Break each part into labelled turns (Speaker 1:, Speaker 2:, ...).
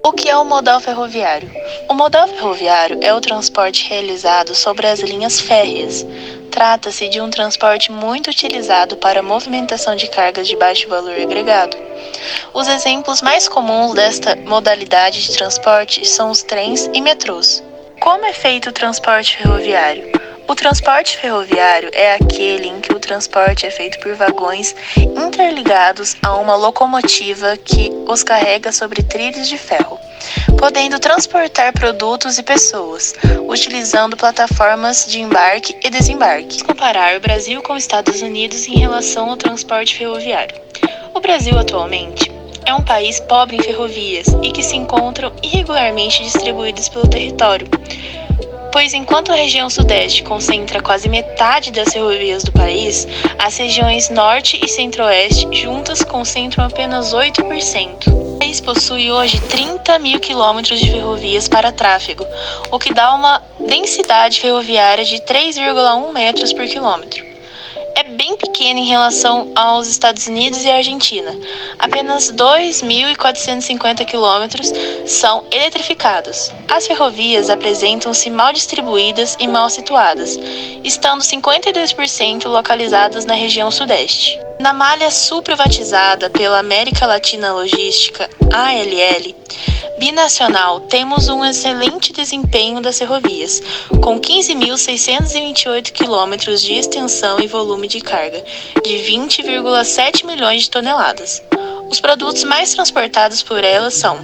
Speaker 1: O que é o modal ferroviário? O modal ferroviário é o transporte realizado sobre as linhas férreas. Trata-se de um transporte muito utilizado para a movimentação de cargas de baixo valor agregado. Os exemplos mais comuns desta modalidade de transporte são os trens e metrôs. Como é feito o transporte ferroviário? O transporte ferroviário é aquele em que o transporte é feito por vagões interligados a uma locomotiva que os carrega sobre trilhos de ferro, podendo transportar produtos e pessoas, utilizando plataformas de embarque e desembarque. Vamos comparar o Brasil com os Estados Unidos em relação ao transporte ferroviário. O Brasil atualmente é um país pobre em ferrovias e que se encontram irregularmente distribuídas pelo território, pois enquanto a região sudeste concentra quase metade das ferrovias do país, as regiões norte e centro-oeste juntas concentram apenas 8%. O país possui hoje 30 mil quilômetros de ferrovias para tráfego, o que dá uma densidade ferroviária de 3,1 metros por quilômetro. É bem pequena em relação aos Estados Unidos e Argentina. Apenas 2.450 quilômetros são eletrificados. As ferrovias apresentam-se mal distribuídas e mal situadas, estando 52% localizadas na região sudeste. Na malha sul-privatizada pela América Latina Logística, ALL, binacional, temos um excelente desempenho das ferrovias, com 15.628 quilômetros de extensão e volume de carga de 20,7 milhões de toneladas. Os produtos mais transportados por elas são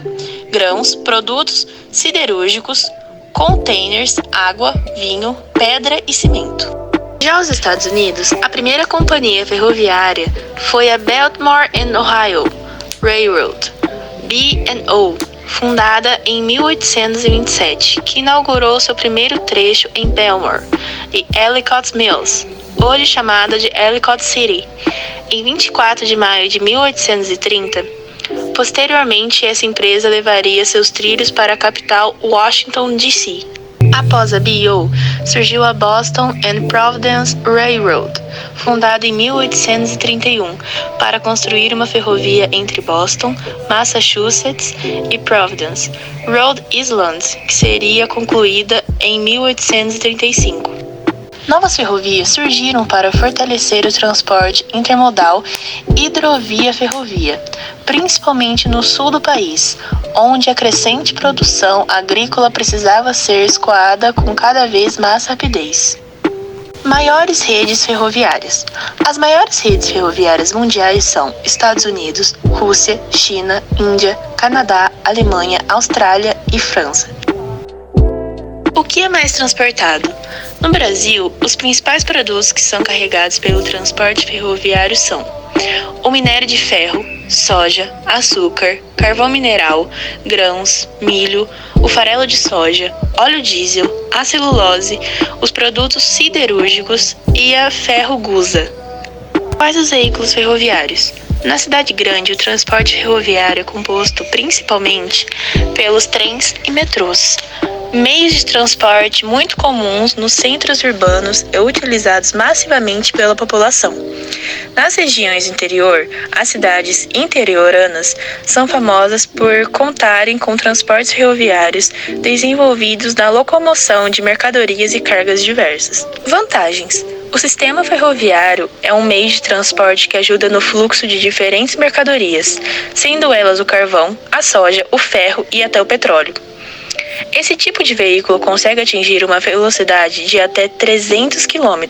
Speaker 1: grãos, produtos siderúrgicos, containers, água, vinho, pedra e cimento. Já os Estados Unidos, a primeira companhia ferroviária foi a Baltimore and Ohio Railroad, B&O, fundada em 1827, que inaugurou seu primeiro trecho em Belmore e Ellicott Mills, hoje chamada de Ellicott City, em 24 de maio de 1830. Posteriormente, essa empresa levaria seus trilhos para a capital Washington, D.C. Após a B&O, surgiu a Boston and Providence Railroad, fundada em 1831, para construir uma ferrovia entre Boston, Massachusetts e Providence, Rhode Island, que seria concluída em 1835. Novas ferrovias surgiram para fortalecer o transporte intermodal hidrovia-ferrovia, principalmente no sul do país, onde a crescente produção agrícola precisava ser escoada com cada vez mais rapidez. Maiores redes ferroviárias. As maiores redes ferroviárias mundiais são Estados Unidos, Rússia, China, Índia, Canadá, Alemanha, Austrália e França. O que é mais transportado? No Brasil, os principais produtos que são carregados pelo transporte ferroviário são o minério de ferro, soja, açúcar, carvão mineral, grãos, milho, o farelo de soja, óleo diesel, a celulose, os produtos siderúrgicos e a ferro-gusa. Quais os veículos ferroviários? Na cidade grande, o transporte ferroviário é composto principalmente pelos trens e metrôs, meios de transporte muito comuns nos centros urbanos e utilizados massivamente pela população. Nas regiões interior, as cidades interioranas são famosas por contarem com transportes ferroviários desenvolvidos na locomoção de mercadorias e cargas diversas. Vantagens. O sistema ferroviário é um meio de transporte que ajuda no fluxo de diferentes mercadorias, sendo elas o carvão, a soja, o ferro e até o petróleo. Esse tipo de veículo consegue atingir uma velocidade de até 300 km.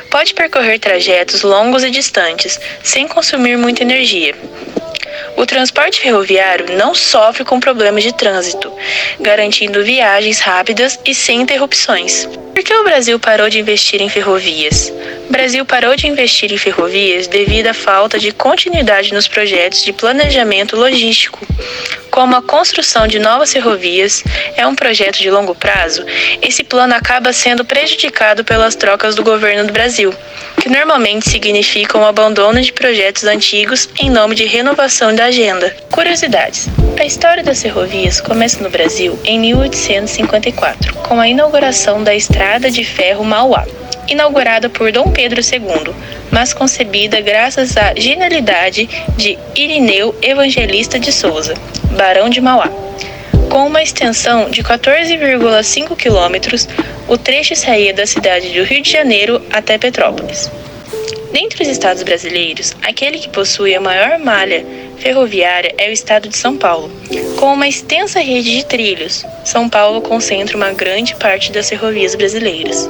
Speaker 1: Pode percorrer trajetos longos e distantes, sem consumir muita energia. O transporte ferroviário não sofre com problemas de trânsito, garantindo viagens rápidas e sem interrupções. Por que o Brasil parou de investir em ferrovias? O Brasil parou de investir em ferrovias devido à falta de continuidade nos projetos de planejamento logístico. Como a construção de novas ferrovias é um projeto de longo prazo, esse plano acaba sendo prejudicado pelas trocas do governo do Brasil, que normalmente significam o abandono de projetos antigos em nome de renovação da agenda. Curiosidades. A história das ferrovias começa no Brasil em 1854, com a inauguração da Estrada de Ferro Mauá, inaugurada por Dom Pedro II, mas concebida graças à genialidade de Irineu Evangelista de Souza. Barão de Mauá. Com uma extensão de 14,5 quilômetros, o trecho saía da cidade do Rio de Janeiro até Petrópolis. Dentre os estados brasileiros, aquele que possui a maior malha ferroviária é o estado de São Paulo. Com uma extensa rede de trilhos, São Paulo concentra uma grande parte das ferrovias brasileiras.